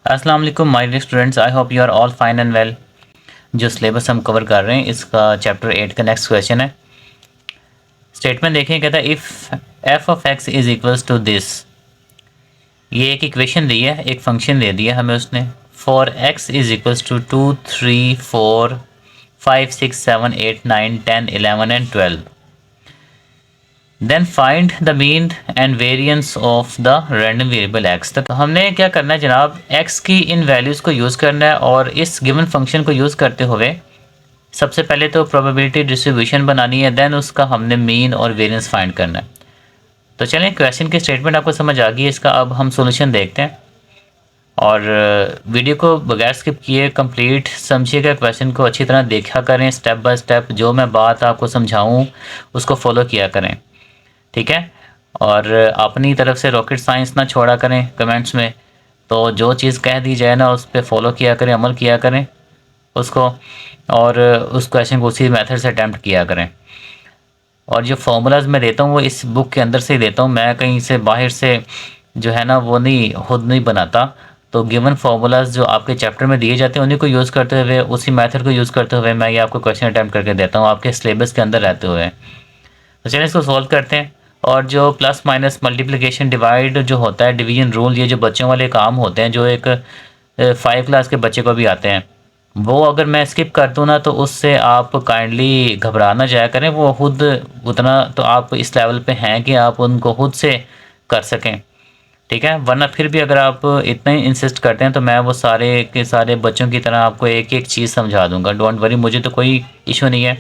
अस्सलाम वालेकुम my dear students, I hope you are all fine and well. जो syllabus हम कवर कर रहे हैं इसका चैप्टर 8 का नेक्स्ट क्वेश्चन है। स्टेटमेंट देखिए, कहता है if f of x is equals to this. ये एक इक्वेशन दी है, एक फंक्शन दे दिया हमें उसने। For x is equals to 2, 3, 4, 5, 6, 7, 8, 9, 10, 11 and 12। Then find the mean and variance of the random variable x. तक हमने क्या करना है जनाब, एक्स की इन वैल्यूज़ को यूज़ करना है और इस गिवन फंक्शन को यूज़ करते हुए सबसे पहले तो प्रोबेबिलिटी डिस्ट्रीब्यूशन बनानी है, देन उसका हमने मीन और वेरिएंस फाइंड करना है। तो चलें, क्वेश्चन की स्टेटमेंट आपको समझ आ गई है, इसका अब हम सॉल्यूशन देखते हैं। और वीडियो को बगैर स्किप किए कंप्लीट समझिएगा, क्वेश्चन को अच्छी तरह देखा करें, स्टेप बाय स्टेप जो मैं बात आपको समझाऊँ उसको फॉलो किया करें, ठीक है। और अपनी तरफ से रॉकेट साइंस ना छोड़ा करें कमेंट्स में, तो जो चीज़ कह दी जाए ना उस पर फॉलो किया करें, अमल किया करें उसको, और उस क्वेश्चन को उसी मेथड से अटैम्प्ट किया करें। और जो फार्मूलाज मैं देता हूँ वो इस बुक के अंदर से ही देता हूँ, मैं कहीं से बाहर से जो है ना वो नहीं, खुद नहीं बनाता। तो गिवन फार्मूलाज जो आपके चैप्टर में दिए जाते हैं उन्हीं को यूज़ करते हुए, उसी मेथड को यूज़ करते हुए मैं ये आपको क्वेश्चन अटैम्प्ट करके देता हूँ आपके सिलेबस के अंदर रहते हुए। तो चलिए इसको सॉल्व करते हैं। और जो प्लस माइनस मल्टीप्लिकेशन डिवाइड जो होता है, डिवीजन रूल, ये जो बच्चों वाले काम होते हैं जो एक 5 क्लास के बच्चे को भी आते हैं, वो अगर मैं स्किप कर दूँ ना तो उससे आप काइंडली घबरा ना जाया करें। वो खुद उतना तो आप इस लेवल पे हैं कि आप उनको खुद से कर सकें, ठीक है। वरना फिर भी अगर आप इतना ही इंसिस्ट करते हैं तो मैं वो सारे के सारे बच्चों की तरह आपको एक एक चीज़ समझा दूंगा। डोंट वरी, मुझे तो कोई इशू नहीं है,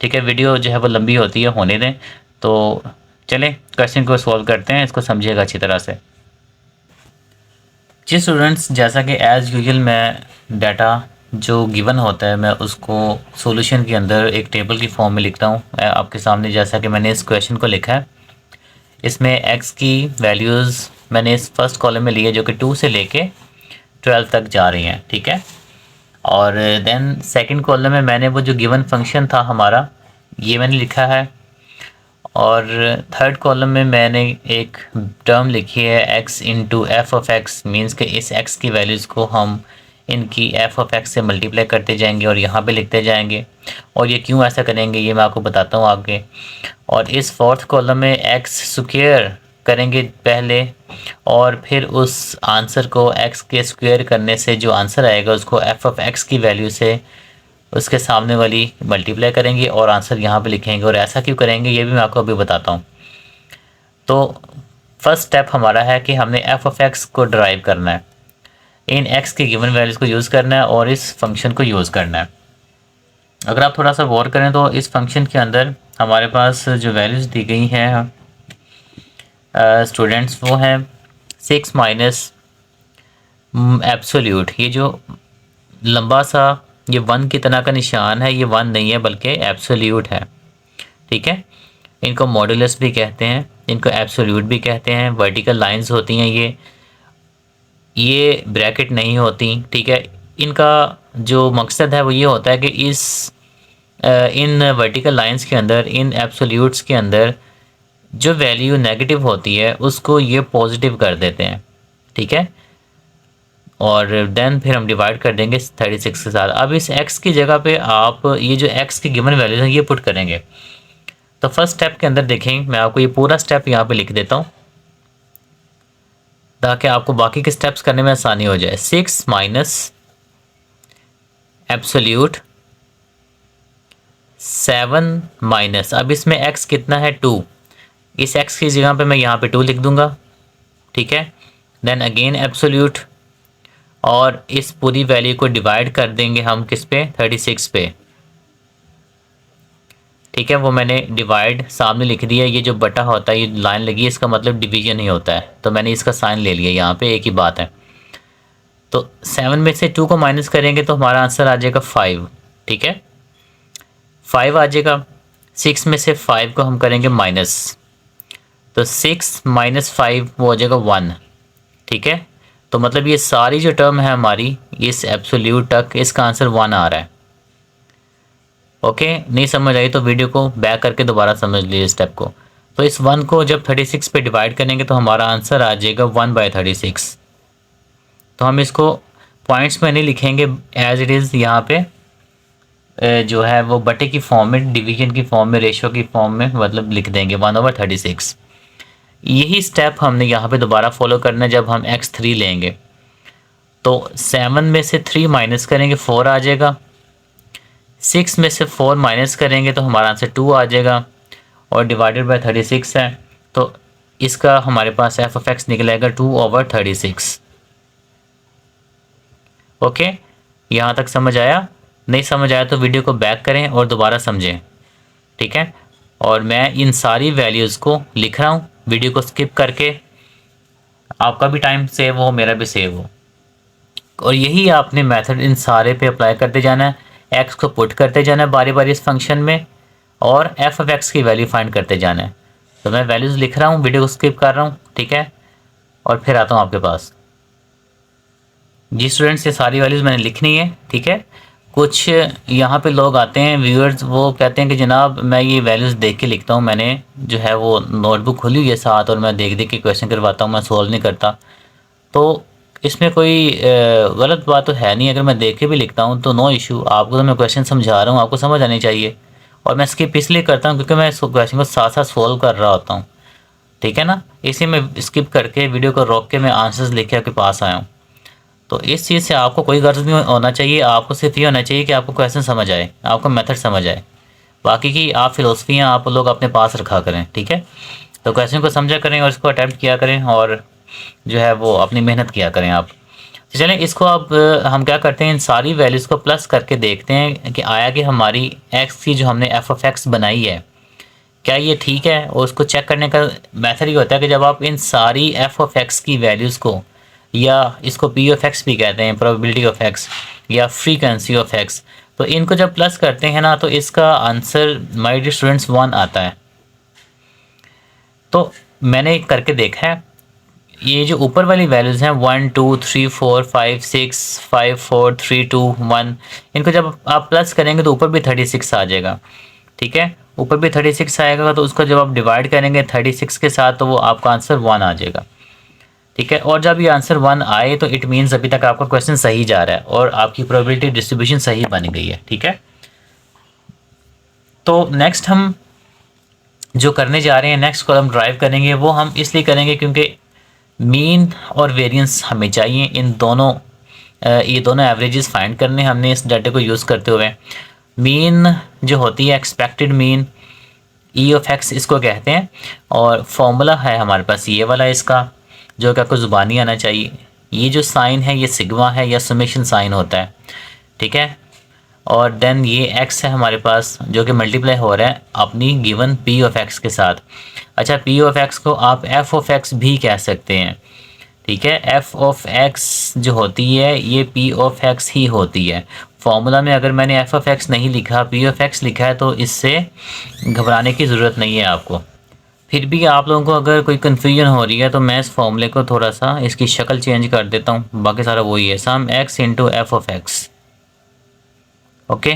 ठीक है। वीडियो जो है वो लंबी होती है, होने दें। तो चलें क्वेश्चन को सॉल्व करते हैं, इसको समझिएगा अच्छी तरह से। जी स्टूडेंट्स, जैसा कि एज़ यूजुअल मैं डाटा जो गिवन होता है मैं उसको सॉल्यूशन के अंदर एक टेबल की फॉर्म में लिखता हूँ आपके सामने, जैसा कि मैंने इस क्वेश्चन को लिखा है। इसमें एक्स की वैल्यूज़ मैंने इस फर्स्ट कॉलम में ली है जो कि 2 से लेके 12 तक जा रही हैं, ठीक है। और देन सेकंड कॉलम में मैंने वो जो गिवन फंक्शन था हमारा ये मैंने लिखा है। और थर्ड कॉलम में मैंने एक टर्म लिखी है x into F of x, means कि इस एक्स की वैल्यूज़ को हम इनकी एफ ऑफ एक्स से मल्टीप्लाई करते जाएंगे और यहाँ पे लिखते जाएंगे। और ये क्यों ऐसा करेंगे ये मैं आपको बताता हूँ आगे। और इस फोर्थ कॉलम में एक्स स्क्वायर करेंगे पहले, और फिर उस आंसर को एक्स के स्क्वायर करने से जो आंसर आएगा उसको एफ ऑफ एक्स की वैल्यू से उसके सामने वाली मल्टीप्लाई करेंगे और आंसर यहाँ पे लिखेंगे। और ऐसा क्यों करेंगे ये भी मैं आपको अभी बताता हूँ। तो फर्स्ट स्टेप हमारा है कि हमने एफ ऑफ एक्स को ड्राइव करना है, इन एक्स की गिवन वैल्यूज़ को यूज़ करना है और इस फंक्शन को यूज़ करना है। अगर आप थोड़ा सा गौर करें तो इस फंक्शन के अंदर हमारे पास जो वैल्यूज़ दी गई हैं स्टूडेंट्स वो हैं 6 माइनस एब्सोल्यूट। ये जो लंबा सा ये 1 की तरह का निशान है, ये 1 नहीं है बल्कि एब्सोल्यूट है, ठीक है। इनको मॉडुलस भी कहते हैं, इनको एब्सोल्यूट भी कहते हैं। वर्टिकल लाइंस होती हैं ये ब्रैकेट नहीं होती, ठीक है। इनका जो मकसद है वो ये होता है कि इन वर्टिकल लाइंस के अंदर, इन एब्सोल्यूट्स के अंदर जो वैल्यू नेगेटिव होती है उसको ये पॉजिटिव कर देते हैं, ठीक है। और देन फिर हम डिवाइड कर देंगे 36 के साथ। अब इस x की जगह पे आप ये जो x की गिवन वैल्यूज हैं ये पुट करेंगे। तो फर्स्ट स्टेप के अंदर देखें, मैं आपको ये पूरा स्टेप यहाँ पे लिख देता हूँ ताकि आपको बाकी के स्टेप्स करने में आसानी हो जाए। 6 माइनस एब्सोल्यूट 7 माइनस, अब इसमें x कितना है 2, इस x की जगह पे मैं यहाँ पे 2 लिख दूंगा, ठीक है। देन अगेन एब्सोल्यूट, और इस पूरी वैल्यू को डिवाइड कर देंगे हम किस पे, 36 पे, ठीक है। वो मैंने डिवाइड सामने लिख दिया। ये जो बटा होता है, ये लाइन लगी है, इसका मतलब डिवीजन ही होता है, तो मैंने इसका साइन ले लिया, यहाँ पे एक ही बात है। तो 7 में से 2 को माइनस करेंगे तो हमारा आंसर आ जाएगा 5, ठीक है, 5 आ जाएगा। 6 में से 5 को हम करेंगे माइनस, तो 6 माइनस 5 वो हो जाएगा 1, ठीक है। तो मतलब ये सारी जो टर्म है हमारी इस एब्सोल्यूट तक, इसका आंसर 1 आ रहा है। ओके, नहीं समझ आई तो वीडियो को बैक करके दोबारा समझ लीजिए स्टेप को। तो इस 1 को जब 36 पे डिवाइड करेंगे तो हमारा आंसर आ जाएगा 1/36, तो हम इसको पॉइंट्स में नहीं लिखेंगे, एज इट इज़ यहाँ पे जो है वो बटे की फॉर्म में, डिवीजन की फॉर्म में, रेशो की फॉर्म में मतलब लिख देंगे 1/36। यही स्टेप हमने यहाँ पे दोबारा फॉलो करना है जब हम x3 लेंगे। तो 7 में से 3 माइनस करेंगे 4 आ जाएगा, 6 में से 4 माइनस करेंगे तो हमारा आंसर 2 आ जाएगा, और डिवाइडेड बाय 36 है तो इसका हमारे पास f(x) निकलेगा 2/36। ओके, यहाँ तक समझ आया? नहीं समझ आया तो वीडियो को बैक करें और दोबारा समझें, ठीक है। और मैं इन सारी वैल्यूज़ को लिख रहा हूँ वीडियो को स्किप करके, आपका भी टाइम सेव हो, मेरा भी सेव हो। और यही आपने मेथड इन सारे पे अप्लाई करते जाना है, एक्स को पुट करते जाना है बारी बारी इस फंक्शन में, और f(x) की वैल्यू फाइंड करते जाना है। तो मैं वैल्यूज़ लिख रहा हूँ, वीडियो को स्किप कर रहा हूँ, ठीक है, और फिर आता हूँ आपके पास। जी स्टूडेंट्स, ये सारी वैल्यूज़ मैंने लिखनी है, ठीक है। कुछ यहाँ पे लोग आते हैं व्यूअर्स, वो कहते हैं कि जनाब मैं ये वैल्यूज़ देख के लिखता हूँ, मैंने जो है वो नोटबुक खोली हुई है साथ और मैं देख देख के क्वेश्चन करवाता हूँ, मैं सॉल्व नहीं करता। तो इसमें कोई गलत बात तो है नहीं, अगर मैं देख के भी लिखता हूँ तो नो इशू। आपको तो मैं क्वेश्चन समझा रहा हूँ, आपको समझ आनी चाहिए। और मैं स्किप इसलिए करता हूँ क्योंकि मैं इस क्वेश्चन को साथ साथ सॉल्व कर रहा होता हूँ, ठीक है ना। इसी में स्किप करके वीडियो को रोक के मैं आंसर्स लेके आपके पास आया हूँ। तो इस चीज़ से आपको कोई गर्ज नहीं होना चाहिए, आपको सिर्फ ये होना चाहिए कि आपको क्वेश्चन समझ आए, आपको मेथड समझ आए। बाकी की आप फिलोसफियाँ आप लोग अपने पास रखा करें, ठीक है। तो क्वेश्चन को समझा करें और इसको अटैम्प्ट किया करें और जो है वो अपनी मेहनत किया करें आप। तो चलें इसको अब हम क्या करते हैं, इन सारी वैल्यूज़ को प्लस करके देखते हैं कि आया कि हमारी x की जो हमने f(x) बनाई है क्या ये ठीक है। और उसको चेक करने का मेथड ये होता है कि जब आप इन सारी f(x) की वैल्यूज़ को, या इसको p(x) भी कहते हैं, प्रोबेबिलिटी ऑफ x या फ्रीक्वेंसी ऑफ x, तो इनको जब प्लस करते हैं ना तो इसका आंसर माय डियर स्टूडेंट्स 1 आता है। तो मैंने करके देखा है, ये जो ऊपर वाली वैल्यूज़ हैं 1 2 3 4 5 6 5 4 3 2 1, इनको जब आप प्लस करेंगे तो ऊपर भी 36 आ जाएगा, ठीक है। ऊपर भी 36 आएगा तो उसको जब आप डिवाइड करेंगे 36 के साथ तो वो आपका आंसर 1 आ जाएगा, ठीक है। और जब ये आंसर 1 आए तो इट मीन्स अभी तक आपका क्वेश्चन सही जा रहा है और आपकी प्रोबेबिलिटी डिस्ट्रीब्यूशन सही बन गई है, ठीक है। तो नेक्स्ट हम जो करने जा रहे हैं, नेक्स्ट कॉलम ड्राइव करेंगे, वो हम इसलिए करेंगे क्योंकि मीन और वेरिएंस हमें चाहिए। इन दोनों ये दोनों एवरेजेस फाइंड करने हमने इस डाटा को यूज़ करते हुए। मीन जो होती है एक्सपेक्टेड मीन, e(x) इसको कहते हैं, और फॉर्मूला है हमारे पास ये वाला इसका, जो कि आपको ज़ुबानी आना चाहिए। ये जो साइन है ये सिग्मा है या समेशन साइन होता है, ठीक है। और देन ये x है हमारे पास जो कि मल्टीप्लाई हो रहा है अपनी गिवन p(x) के साथ। अच्छा, p(x) को आप f(x) भी कह सकते हैं, ठीक है। f(x) जो होती है ये p(x) ही होती है। फॉर्मूला में अगर मैंने f(x) नहीं लिखा, p(x) लिखा है, तो इससे घबराने की ज़रूरत नहीं है आपको। फिर भी आप लोगों को अगर कोई कन्फ्यूजन हो रही है तो मैं इस फॉर्मूले को थोड़ा सा इसकी शक्ल चेंज कर देता हूँ, बाकी सारा वही है, सम x इंटू f(x), ओके।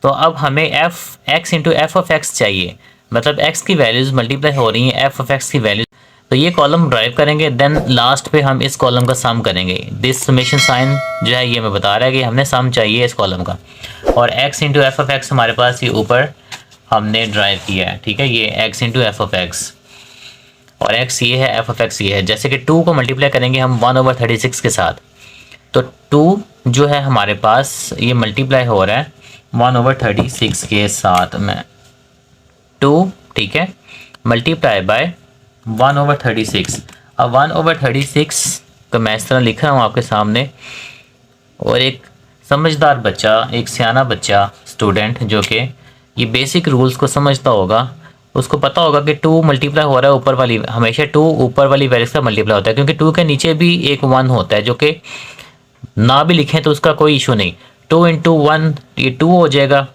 तो अब हमें x इंटू f(x) चाहिए, मतलब x की वैल्यूज़ मल्टीप्लाई हो रही हैं f(x) की वैल्यूज। तो ये कॉलम ड्राइव करेंगे, देन लास्ट पे हम इस कॉलम का सम करेंगे। दिस समेशन साइन जो है ये मैं बता रहा है कि हमने सम चाहिए इस कॉलम का, और x इंटू f(x) हमारे पास ये ऊपर हमने ड्राइव किया है, ठीक है। ये x इंटू f(x) और x ये है, f(x) ये है। जैसे कि 2 को मल्टीप्लाई करेंगे हम 1/36 के साथ, तो 2 जो है हमारे पास ये मल्टीप्लाई हो रहा है 1/36 के साथ में, 2, ठीक है, मल्टीप्लाई बाय 1/36। अब 1/36 तो मैं इस तरह लिख रहा हूँ आपके सामने, और एक समझदार बच्चा, एक सियाना बच्चा, स्टूडेंट जो कि ये बेसिक रूल्स को समझता होगा, उसको पता होगा कि 2 मल्टीप्लाई हो रहा है ऊपर वाली, हमेशा 2 ऊपर वाली वैल्यू से मल्टीप्लाई होता है, क्योंकि 2 के नीचे भी एक 1 होता है, जो कि ना भी लिखें तो उसका कोई इशू नहीं। 2 इंटू 1 ये 2 हो जाएगा,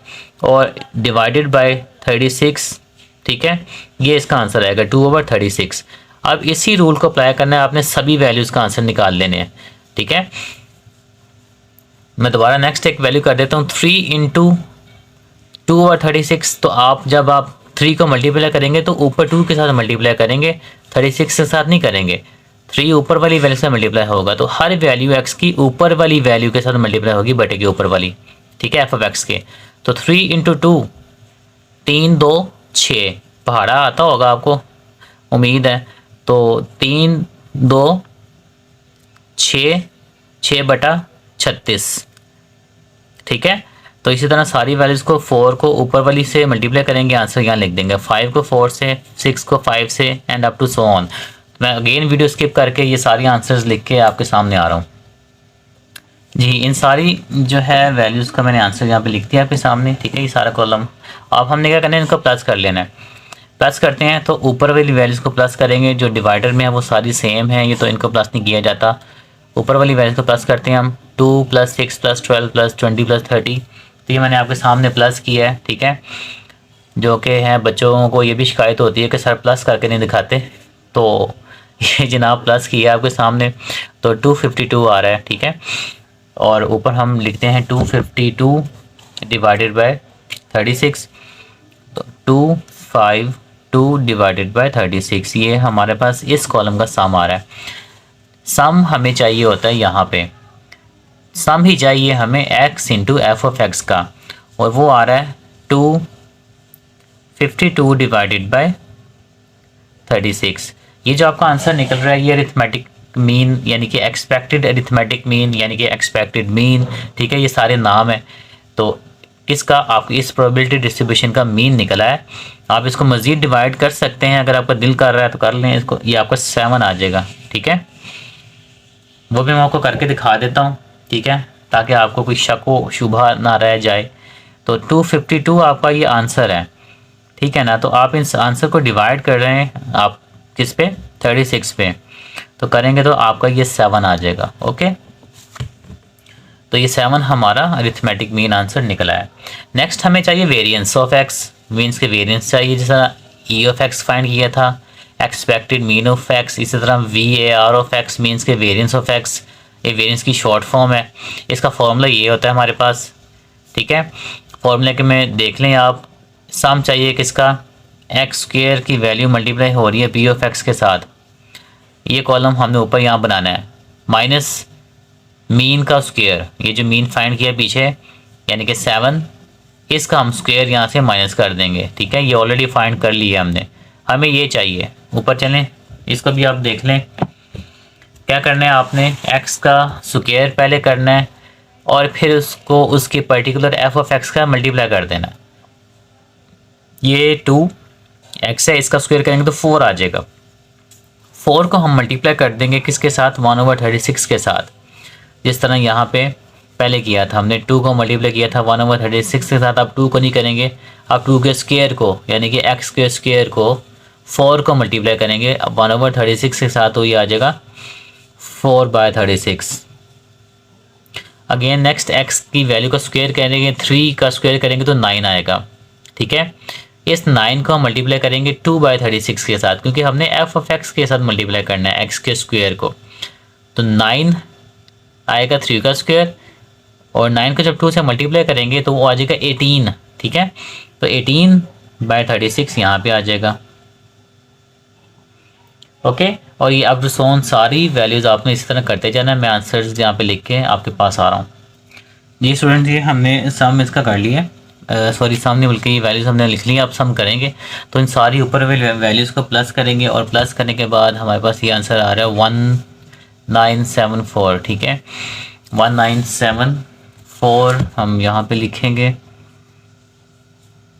और डिवाइडेड बाय 36, ठीक है, ये इसका आंसर आएगा 2/36। अब इसी रूल को अप्लाई करना है, आपने सभी वैल्यूज़ का आंसर निकाल लेने हैं, ठीक है। मैं दोबारा नेक्स्ट एक वैल्यू कर देता हूँ, 3 इंटू 2/36। तो आप जब आप 3 को मल्टीप्लाई करेंगे तो ऊपर 2 के साथ मल्टीप्लाई करेंगे, 36 के साथ नहीं करेंगे। 3 ऊपर वाली वैल्यू से मल्टीप्लाई होगा तो हर वैल्यू x की ऊपर वाली वैल्यू के साथ मल्टीप्लाई होगी बटे के ऊपर वाली, ठीक है, एफ ऑफ एक्स के। तो 3 इंटू 2, 3 2 6, पहाड़ा आता होगा आपको, उम्मीद है। तो 3 2 6, 6 बटा 36, ठीक है। तो इसी तरह सारी वैल्यूज़ को 4 को ऊपर वाली से मल्टीप्लाई करेंगे, आंसर यहाँ लिख देंगे। 5 को 4 से, 6 को 5 से, and up to so on. मैं अगेन वीडियो स्किप करके ये सारी आंसर्स लिख के आपके सामने आ रहा हूँ जी। इन सारी जो है वैल्यूज़ का मैंने आंसर यहाँ पे लिख दिया आपके सामने, ठीक है, ये सारा कॉलम। अब हमने क्या करना है, इनको प्लस कर लेना है। प्लस करते हैं तो ऊपर वाली वैल्यूज़ को प्लस करेंगे, जो डिवाइडर में है वो सारी सेम है, ये तो इनको प्लस नहीं किया जाता। ऊपर वाली वैल्यूज़ को प्लस करते हैं हम, 2 + 6 + 12 + 20 + 30। तो ये मैंने आपके सामने प्लस किया है, ठीक है। जो कि हैं बच्चों को ये भी शिकायत होती है कि सर प्लस करके नहीं दिखाते, तो ये जनाब प्लस किया आपके सामने। तो 252 आ रहा है, ठीक है। और ऊपर हम लिखते हैं 252 डिवाइडेड बाय 36। तो 252 डिवाइडेड बाय 36, ये हमारे पास इस कॉलम का सम आ रहा है। सम हमें चाहिए होता है यहाँ पे, सम ही चाहिए हमें x into F of x का, और वो आ रहा है 252 डिवाइडेड बाय 36। ये जो आपका आंसर निकल रहा है ये अरिथमेटिक मीन यानी कि एक्सपेक्टेड अरिथमेटिक मीन यानी कि एक्सपेक्टेड मीन, ठीक है, ये सारे नाम हैं। तो इसका आपकी इस प्रोबेबिलिटी डिस्ट्रीब्यूशन का मीन निकला है। आप इसको मज़ीद डिवाइड कर सकते हैं, अगर आपका दिल कर रहा है तो कर लें इसको, ये आपका 7 आ जाएगा, ठीक है। वो भी मैं आपको करके दिखा देता हूँ, ठीक है, ताकि आपको कोई शक व शुबा ना रह जाए। तो 252 आपका ये आंसर है, ठीक है ना। तो आप इस आंसर को डिवाइड कर रहे हैं आप किस पे, 36 पे, तो करेंगे तो आपका ये 7 आ जाएगा, ओके। तो ये 7 हमारा अरिथमेटिक मीन आंसर निकला है। नेक्स्ट हमें चाहिए वेरिएंस ऑफ एक्स, मीन्स के वेरिएंस चाहिए, जैसा ई ऑफ एक्स फाइंड किया था, एक्सपेक्टेड मीन ऑफ एक्स, इसी तरह VAR ऑफ एक्स मीन्स के वेरिएंस ऑफ एक्स, ये वेरिएंस की शॉर्ट फॉर्म है। इसका फॉर्मूला ये होता है हमारे पास, ठीक है। फॉर्मूले के में देख लें आप, सम चाहिए किसका, एक्स स्क्वायर की वैल्यू मल्टीप्लाई हो रही है P ऑफ एक्स के साथ, ये कॉलम हमने ऊपर यहाँ बनाना है, माइनस मीन का स्क्वायर, ये जो मीन फाइंड किया पीछे यानी कि 7, इसका हम स्क्वायर यहाँ से माइनस कर देंगे, ठीक है। ये ऑलरेडी फाइंड कर लिया हमने, हमें ये चाहिए। ऊपर चलें, इसको भी आप देख लें। क्या करना है आपने, x का स्क्वायर पहले करना है और फिर उसको उसके पर्टिकुलर f ऑफ x का मल्टीप्लाई कर देना। ये 2x है, इसका स्क्वायर करेंगे तो 4 आ जाएगा। 4 को हम मल्टीप्लाई कर देंगे किसके साथ, 1/36 के साथ, जिस तरह यहाँ पे पहले किया था हमने। 2 को मल्टीप्लाई किया था 1/36 के साथ। आप 2 को नहीं करेंगे, आप 2 के स्क्वायर को यानी कि x के स्क्वायर को 4 को मल्टीप्लाई करेंगे 1/36 के साथ, तो ये आ जाएगा 4/36। अगेन नेक्स्ट x की वैल्यू का स्क्वायर करेंगे, 3 का स्क्वायर करेंगे तो 9 आएगा, ठीक है। इस 9 को हम मल्टीप्लाई करेंगे 2/36 के साथ, क्योंकि हमने f ऑफ x के साथ मल्टीप्लाई करना है x के स्क्वायर को। तो 9 आएगा 3 का स्क्वायर, और 9 को जब 2 से मल्टीप्लाई करेंगे तो वो आ जाएगा 18, ठीक है। तो 18/36 यहाँ पे आ जाएगा, ओके। और ये अब सोन सारी वैल्यूज़ आपने इसी तरह करते जाना है। मैं आंसर्स यहाँ पे लिख के आपके पास आ रहा हूँ जी। स्टूडेंट्स, ये हमने सम इसका कर लिया, सॉरी सम नहीं बल्कि ये वैल्यूज़ हमने लिख ली। अब सम करेंगे तो इन सारी ऊपर वाली वैल्यूज़ को प्लस करेंगे, और प्लस करने के बाद हमारे पास ये आंसर आ रहा है 1974, ठीक है। 1974 हम यहाँ पे लिखेंगे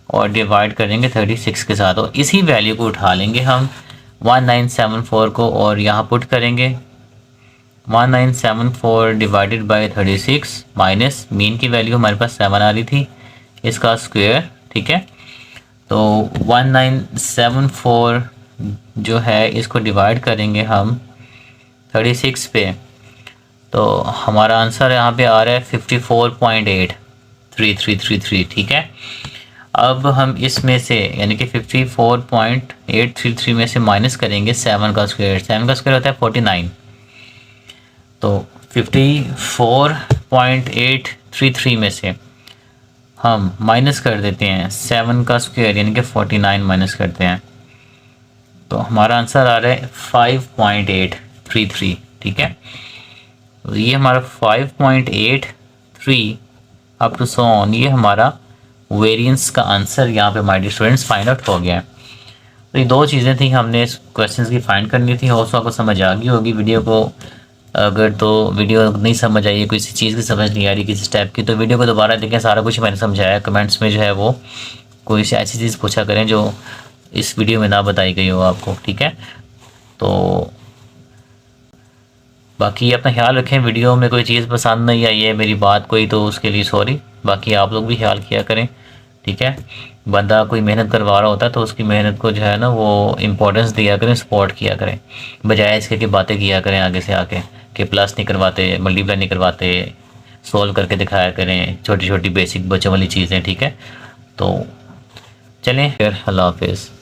और डिवाइड करेंगे 36 के साथ, और इसी वैल्यू को उठा लेंगे हम 1974 को और यहाँ पुट करेंगे 1974 डिवाइडेड बाय 36 माइनस मीन की वैल्यू हमारे पास 7 आ रही थी, इसका स्क्वायर, ठीक है। तो 1974 जो है इसको डिवाइड करेंगे हम 36 पे, तो हमारा आंसर यहाँ पे आ रहा है 54.83333, ठीक है। अब हम इसमें से यानी कि 54.833 में से माइनस करेंगे 7 का स्क्वायर। 7 का स्क्वायर होता है 49, तो 54.833 में से हम माइनस कर देते हैं 7 का स्क्वायर यानी कि 49 माइनस करते हैं, तो हमारा आंसर आ रहा है 5.8, 5.33, ठीक है। तो ये हमारा 5.83 अप टू सो ऑन, ये हमारा वेरिएंस का आंसर यहाँ पे my dear students find out हो गया है। तो ये दो चीज़ें थी हमने इस क्वेश्चन की फाइंड करनी थी। होप आपको समझ आ गई होगी वीडियो को। अगर तो वीडियो नहीं समझ आई है, किसी चीज़ की समझ नहीं आ रही किसी स्टेप की, तो वीडियो को दोबारा देखें, सारा कुछ मैंने समझाया। कमेंट्स में जो है वो कोई सी ऐसी चीज़ पूछा करें जो इस वीडियो में ना बताई गई हो आपको, ठीक है। तो बाकी अपना ख्याल रखें। वीडियो में कोई चीज़ पसंद नहीं आई है मेरी बात कोई, तो उसके लिए सॉरी। बाकी आप लोग भी ख्याल किया करें, ठीक है। बंदा कोई मेहनत करवा रहा होता है तो उसकी मेहनत को जो है ना वो इम्पोर्टेंस दिया करें, सपोर्ट किया करें, बजाय इसके कि बातें किया करें आगे से आके कि प्लस नहीं करवाते, मल्टीप्लाई नहीं करवाते, सोल्व करके दिखाया करें छोटी छोटी बेसिक बच्चों वाली चीज़ें, ठीक है। तो चलें फिर, अल्लाह हाफिज़।